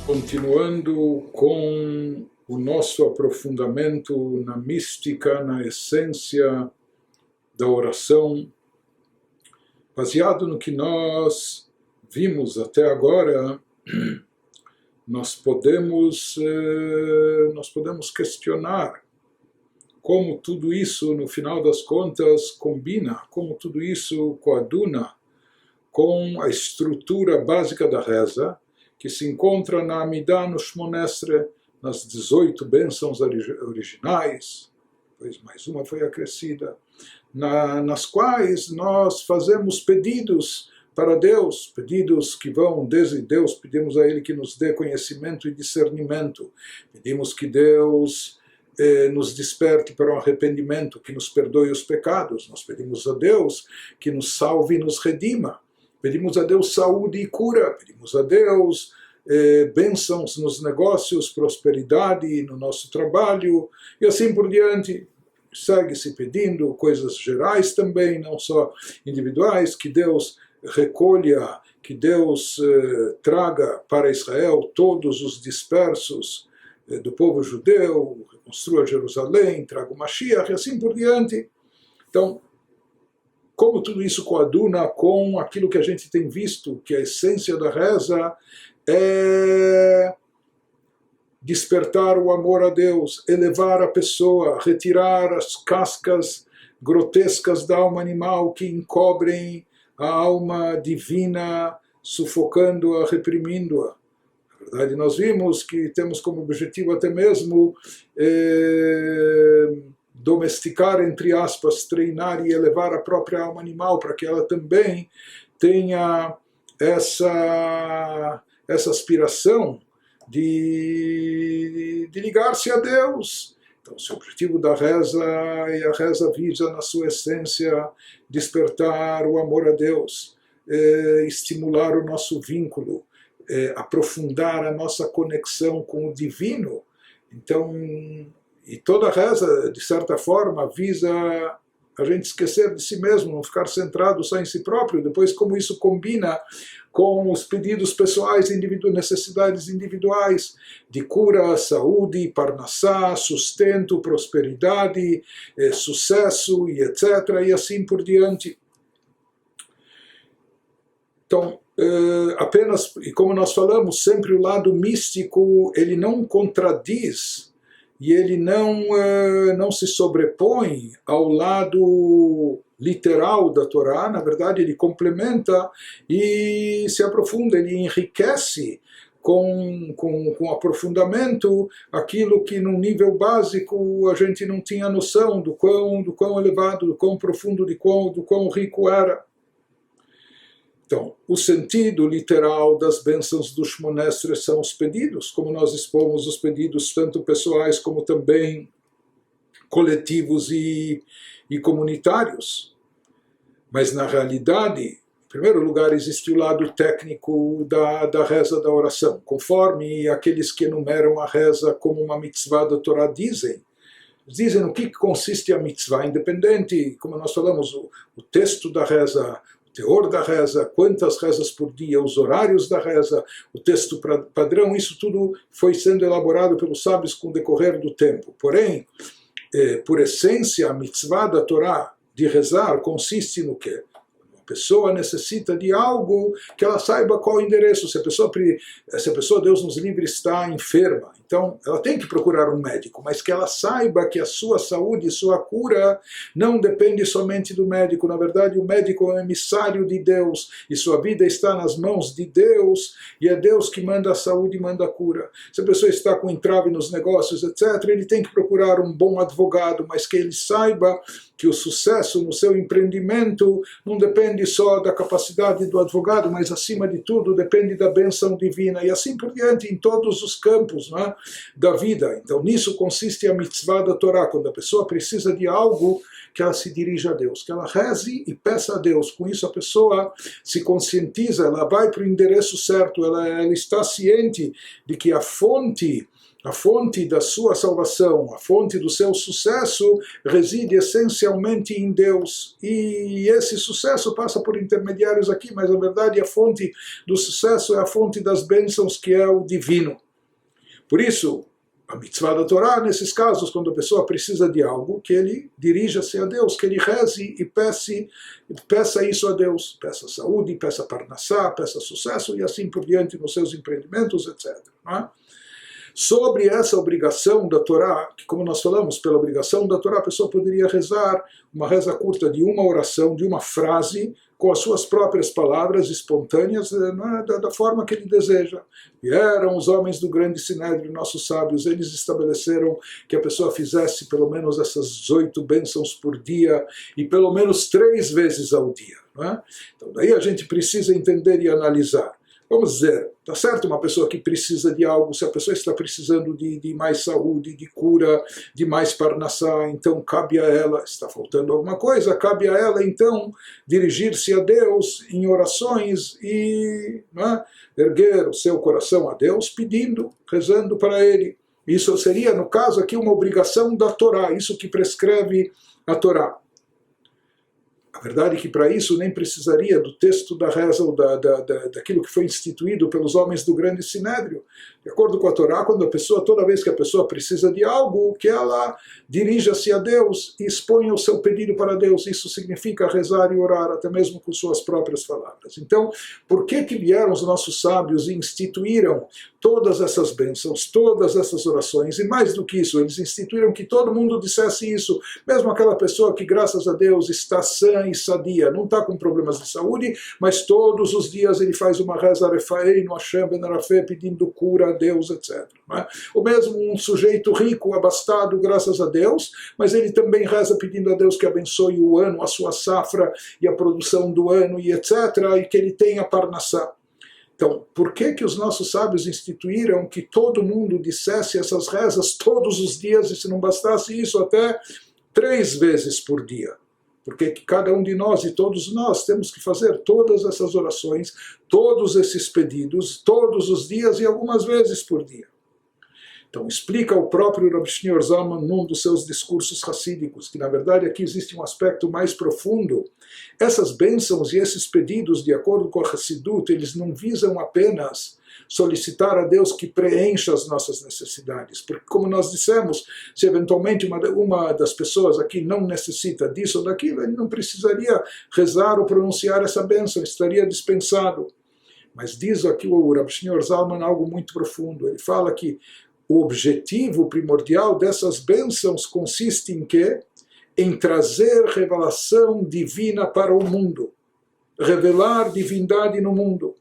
Continuando com o nosso aprofundamento na mística, na essência da oração, baseado no que nós vimos até agora, nós podemos questionar como tudo isso, no final das contas, combina, como tudo isso coaduna com a estrutura básica da reza, que se encontra na Amidah no Shmona Esrei, nas 18 bênçãos originais, depois mais uma foi acrescida, nas quais nós fazemos pedidos para Deus, pedidos que vão desde Deus, pedimos a Ele que nos dê conhecimento e discernimento, pedimos que Deus nos desperte para o arrependimento, que nos perdoe os pecados, nós pedimos a Deus que nos salve e nos redima, pedimos a Deus saúde e cura, pedimos a Deus bênçãos nos negócios, prosperidade no nosso trabalho, e assim por diante. Segue-se pedindo coisas gerais também, não só individuais, que Deus recolha, que Deus traga para Israel todos os dispersos do povo judeu, reconstrua Jerusalém, traga o Mashiach, e assim por diante. Então, como tudo isso coaduna com aquilo que a gente tem visto, que a essência da reza é despertar o amor a Deus, elevar a pessoa, retirar as cascas grotescas da alma animal que encobrem a alma divina, sufocando-a, reprimindo-a. Na verdade, nós vimos que temos como objetivo até mesmo domesticar, entre aspas, treinar e elevar a própria alma animal para que ela também tenha essa aspiração de ligar-se a Deus. Então, se o objetivo da reza, e a reza visa na sua essência despertar o amor a Deus, estimular o nosso vínculo, aprofundar a nossa conexão com o divino. Então, e toda reza, de certa forma, visa a gente esquecer de si mesmo, não ficar centrado só em si próprio. Depois, como isso combina com os pedidos pessoais, necessidades individuais, de cura, saúde, parnassá, sustento, prosperidade, sucesso, e etc., e assim por diante. Então, apenas, e como nós falamos, sempre o lado místico, ele não contradiz e ele não se sobrepõe ao lado literal da Torá. Na verdade, ele complementa e se aprofunda, ele enriquece com aprofundamento aquilo que num nível básico a gente não tinha noção do quão elevado, do quão profundo, do quão rico era. Então, o sentido literal das bênçãos do Shmona Esrei são os pedidos, como nós expomos os pedidos tanto pessoais como também coletivos e comunitários. Mas, na realidade, em primeiro lugar, existe o lado técnico da reza, da oração. Conforme aqueles que enumeram a reza como uma mitzvah da Torá dizem no que consiste a mitzvah, independente, como nós falamos, o texto da reza, teor da reza, quantas rezas por dia, os horários da reza, o texto padrão, isso tudo foi sendo elaborado pelos sábios com o decorrer do tempo. Porém, por essência, a mitzvah da Torá de rezar consiste no quê? A pessoa necessita de algo que ela saiba qual o endereço. Se a pessoa, Deus nos livre, está enferma, então ela tem que procurar um médico, mas que ela saiba que a sua saúde e sua cura não depende somente do médico. Na verdade, o médico é um emissário de Deus e sua vida está nas mãos de Deus, e é Deus que manda a saúde e manda a cura. Se a pessoa está com entrave nos negócios, etc., ele tem que procurar um bom advogado, mas que ele saiba que o sucesso no seu empreendimento não depende só da capacidade do advogado, mas acima de tudo depende da bênção divina, e assim por diante em todos os campos, não é, da vida. Então nisso consiste a mitzvah da Torá, quando a pessoa precisa de algo, que ela se dirija a Deus, que ela reze e peça a Deus. Com isso a pessoa se conscientiza, ela vai para o endereço certo, ela está ciente de que a fonte A fonte da sua salvação, a fonte do seu sucesso reside essencialmente em Deus. E esse sucesso passa por intermediários aqui, mas na verdade a fonte do sucesso é a fonte das bênçãos, que é o divino. Por isso, a mitzvah da Torá, nesses casos, quando a pessoa precisa de algo, que ele dirija-se a Deus, que ele reze e peça isso a Deus. Peça saúde, peça parnassá, peça sucesso e assim por diante nos seus empreendimentos, etc. Não é? Sobre essa obrigação da Torá, que como nós falamos, pela obrigação da Torá, a pessoa poderia rezar uma reza curta de uma oração, de uma frase, com as suas próprias palavras espontâneas, da forma que ele deseja. Vieram os homens do grande Sinédrio, nossos sábios, eles estabeleceram que a pessoa fizesse pelo menos essas 8 bênçãos por dia, e pelo menos 3 vezes ao dia. Não é? Então daí a gente precisa entender e analisar. Vamos dizer, tá certo, uma pessoa que precisa de algo, se a pessoa está precisando de mais saúde, de cura, de mais parnassá, então cabe a ela, está faltando alguma coisa, cabe a ela então dirigir-se a Deus em orações e erguer o seu coração a Deus pedindo, rezando para Ele. Isso seria, no caso aqui, uma obrigação da Torá, isso que prescreve a Torá. A verdade é que para isso nem precisaria do texto da reza ou daquilo que foi instituído pelos homens do grande Sinédrio. De acordo com a Torá, toda vez que a pessoa precisa de algo, que ela dirija-se a Deus e exponha o seu pedido para Deus. Isso significa rezar e orar, até mesmo com suas próprias palavras. Então, por que vieram os nossos sábios e instituíram todas essas bênçãos, todas essas orações? E mais do que isso, eles instituíram que todo mundo dissesse isso, mesmo aquela pessoa que, graças a Deus, está sã e sadia, não está com problemas de saúde, mas todos os dias ele faz uma reza refaei no Hashem ben Arafé, pedindo cura a Deus, etc. Ou mesmo um sujeito rico, abastado, graças a Deus, mas ele também reza pedindo a Deus que abençoe o ano, a sua safra e a produção do ano, e etc., e que ele tenha parnassá. Então, por que os nossos sábios instituíram que todo mundo dissesse essas rezas todos os dias, e se não bastasse isso, até 3 vezes por dia? Porque cada um de nós e todos nós temos que fazer todas essas orações, todos esses pedidos, todos os dias e algumas vezes por dia. Então explica o próprio Rabi Shneur Zalman num dos seus discursos racídicos, que na verdade aqui existe um aspecto mais profundo. Essas bênçãos e esses pedidos, de acordo com a Hassidut, eles não visam apenas solicitar a Deus que preencha as nossas necessidades, porque como nós dissemos, se eventualmente uma das pessoas aqui não necessita disso ou daquilo, ele não precisaria rezar ou pronunciar essa bênção, estaria dispensado. Mas diz aqui o Rabi Shneur Zalman algo muito profundo. Ele fala que o objetivo primordial dessas bênçãos consiste em quê? Em trazer revelação divina para o mundo, revelar divindade no mundo.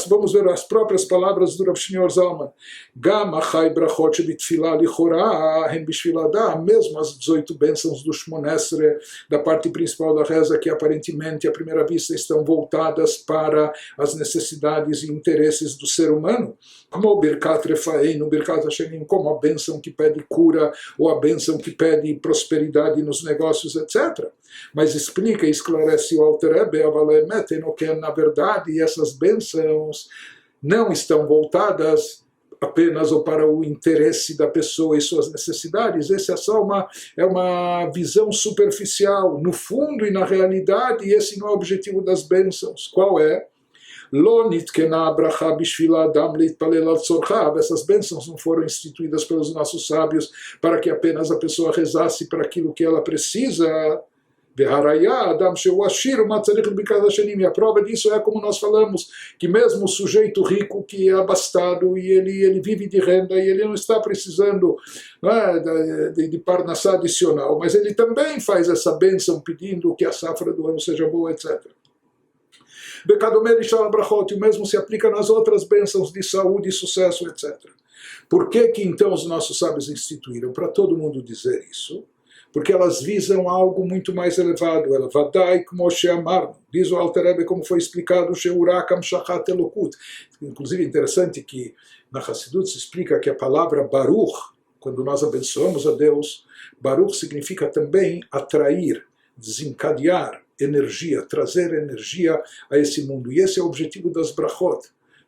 Vamos ver as próprias palavras do Rabi Shneur Zalman. Gam achai brachot shebitfilah lichorah hem bishvil adam, mesmo as 18 bênçãos do Shmon Esrei, da parte principal da reza, que aparentemente à primeira vista estão voltadas para as necessidades e interesses do ser humano, como o Birkat Refaim, no Birkat Hashem, como a bênção que pede cura, ou a bênção que pede prosperidade nos negócios, etc. Mas explica e esclarece o Alter Rebbe, que na verdade essas bênçãos não estão voltadas apenas ou para o interesse da pessoa e suas necessidades. Essa é só uma visão superficial. No fundo e na realidade, esse não é o objetivo das bênçãos. Qual é? Essas bênçãos não foram instituídas pelos nossos sábios para que apenas a pessoa rezasse para aquilo que ela precisa. E a prova disso é como nós falamos, que mesmo o sujeito rico que é abastado e ele vive de renda e ele não está precisando, não é, de parnassá adicional, mas ele também faz essa bênção pedindo que a safra do ano seja boa, etc. O mesmo se aplica nas outras bênçãos de saúde, sucesso, etc. Por que então os nossos sábios instituíram? Para todo mundo dizer isso. Porque elas visam algo muito mais elevado. Ela vadai como sheamar, diz o Alter Rebbe, como foi explicado, sheurakam shachat elokut. Inclusive é interessante que na Hassidut se explica que a palavra Baruch, quando nós abençoamos a Deus, Baruch significa também atrair, desencadear energia, trazer energia a esse mundo. E esse é o objetivo das brachot.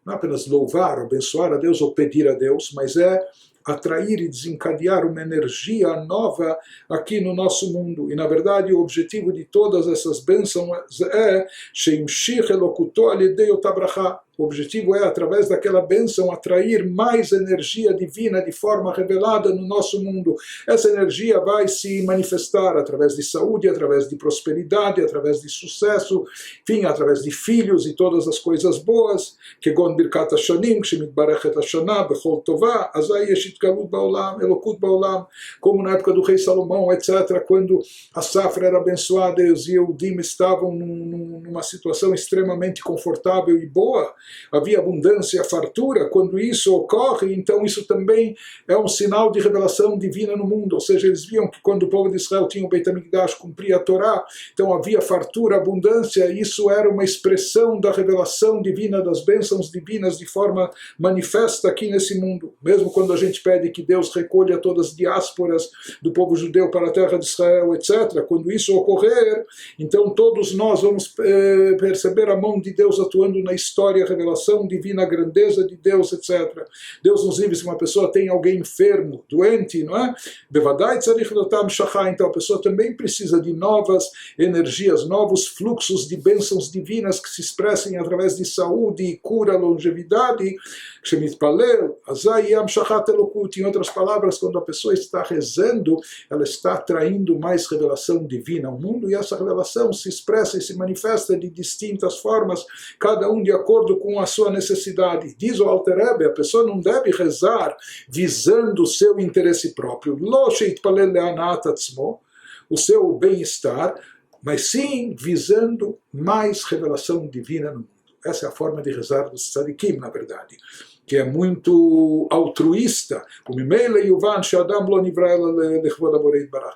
Não apenas louvar, abençoar a Deus ou pedir a Deus, mas é atrair e desencadear uma energia nova aqui no nosso mundo. E na verdade o objetivo de todas essas bênçãos é Sheimshich Elokuto Al-Yedei Ota Bracha. O objetivo é, através daquela bênção, atrair mais energia divina de forma revelada no nosso mundo. Essa energia vai se manifestar através de saúde, através de prosperidade, através de sucesso, enfim, através de filhos e todas as coisas boas. Kegon Birkat Hashanim, Shemitbarechet Hashanah, Bechol Tovah, Azai Yesh Itgalut Baolam, Elokut Baolam, como na época do rei Salomão, etc., quando a safra era abençoada e os Yehudim estavam numa situação extremamente confortável e boa, havia abundância, fartura. Quando isso ocorre, então isso também é um sinal de revelação divina no mundo, ou seja, eles viam que quando o povo de Israel tinha o Beit HaMikdash, cumpria a Torá, então havia fartura, abundância, e isso era uma expressão da revelação divina, das bênçãos divinas de forma manifesta aqui nesse mundo. Mesmo quando a gente pede que Deus recolha todas as diásporas do povo judeu para a terra de Israel, etc., quando isso ocorrer, então todos nós vamos perceber a mão de Deus atuando na história, revelação divina, a grandeza de Deus, etc. Deus nos livre se uma pessoa tem alguém enfermo, doente, não é? Bevadai tzarich lotam shachai. Então a pessoa também precisa de novas energias, novos fluxos de bênçãos divinas que se expressem através de saúde, cura, longevidade. Shemitpalel, azai yam shachat elokut. Em outras palavras, quando a pessoa está rezando, ela está atraindo mais revelação divina ao mundo, e essa revelação se expressa e se manifesta de distintas formas, cada um de acordo com a sua necessidade. Diz o Alter Rebbe, a pessoa não deve rezar visando o seu interesse próprio, lo sheitpalel le'anat atzmo, o seu bem-estar, mas sim visando mais revelação divina no mundo. Essa é a forma de rezar dos tzadikim, na verdade, que é muito altruísta.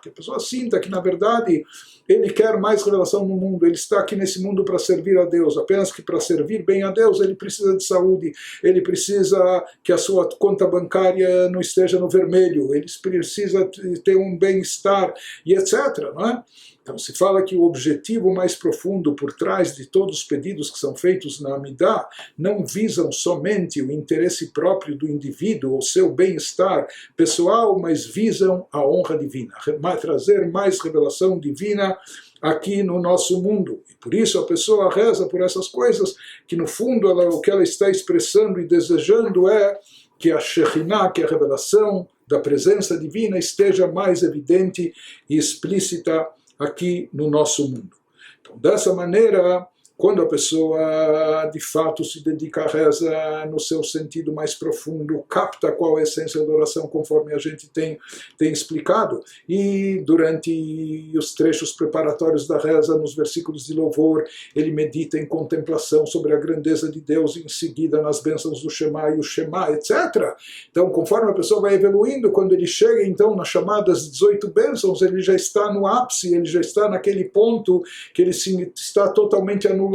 Que a pessoa sinta que, na verdade, ele quer mais revelação no mundo, ele está aqui nesse mundo para servir a Deus, apenas que para servir bem a Deus ele precisa de saúde, ele precisa que a sua conta bancária não esteja no vermelho, ele precisa ter um bem-estar e etc., não é? Então se fala que o objetivo mais profundo por trás de todos os pedidos que são feitos na Amidah não visam somente o interesse próprio do indivíduo, o seu bem-estar pessoal, mas visam a honra divina, trazer mais revelação divina aqui no nosso mundo. E por isso a pessoa reza por essas coisas, que no fundo o que ela está expressando e desejando é que a Shekhinah, que é a revelação da presença divina, esteja mais evidente e explícita aqui no nosso mundo. Então, dessa maneira, quando a pessoa de fato se dedica à reza no seu sentido mais profundo, capta qual é a essência da oração, conforme a gente tem explicado, e durante os trechos preparatórios da reza, nos versículos de louvor, ele medita em contemplação sobre a grandeza de Deus, e em seguida nas bênçãos do Shema e o Shema, etc. Então, conforme a pessoa vai evoluindo, quando ele chega então nas chamadas 18 bênçãos, ele já está no ápice, ele já está naquele ponto que ele está totalmente anulado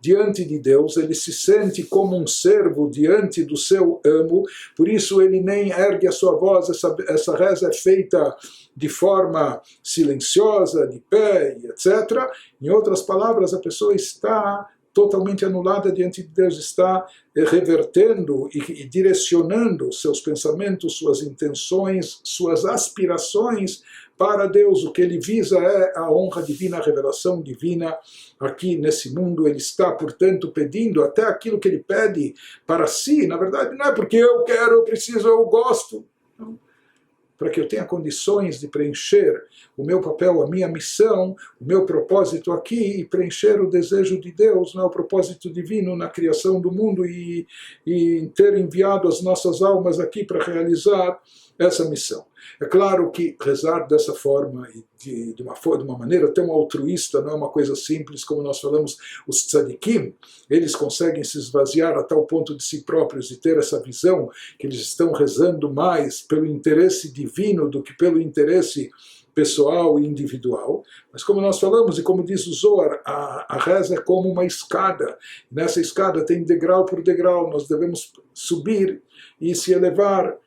diante de Deus, ele se sente como um servo diante do seu amo, por isso ele nem ergue a sua voz, essa reza é feita de forma silenciosa, de pé, etc. Em outras palavras, a pessoa está totalmente anulada diante de Deus, está revertendo e direcionando seus pensamentos, suas intenções, suas aspirações para Deus. O que ele visa é a honra divina, a revelação divina aqui nesse mundo. Ele está, portanto, pedindo até aquilo que ele pede para si. Na verdade, não é porque eu quero, eu preciso, eu gosto. Não. Para que eu tenha condições de preencher o meu papel, a minha missão, o meu propósito aqui, e preencher o desejo de Deus, o propósito divino na criação do mundo, e ter enviado as nossas almas aqui para realizar essa missão. É claro que rezar dessa forma, e de uma maneira tão altruísta, não é uma coisa simples, como nós falamos, os tzadikim, eles conseguem se esvaziar a tal ponto de si próprios e ter essa visão que eles estão rezando mais pelo interesse divino do que pelo interesse pessoal e individual. Mas como nós falamos, e como diz o Zohar, a reza é como uma escada. Nessa escada tem degrau por degrau, nós devemos subir e se elevar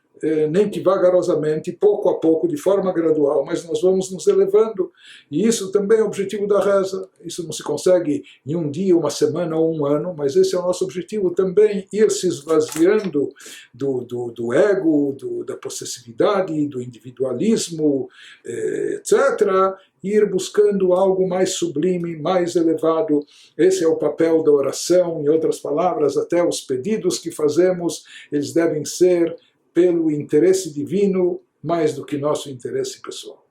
nem que vagarosamente, pouco a pouco, de forma gradual, mas nós vamos nos elevando, e isso também é o objetivo da reza. Isso não se consegue em um dia, uma semana ou um ano, mas esse é o nosso objetivo também, ir se esvaziando do ego, da possessividade, do individualismo, etc., ir buscando algo mais sublime, mais elevado. Esse é o papel da oração. Em outras palavras, até os pedidos que fazemos, eles devem ser pelo interesse divino mais do que nosso interesse pessoal.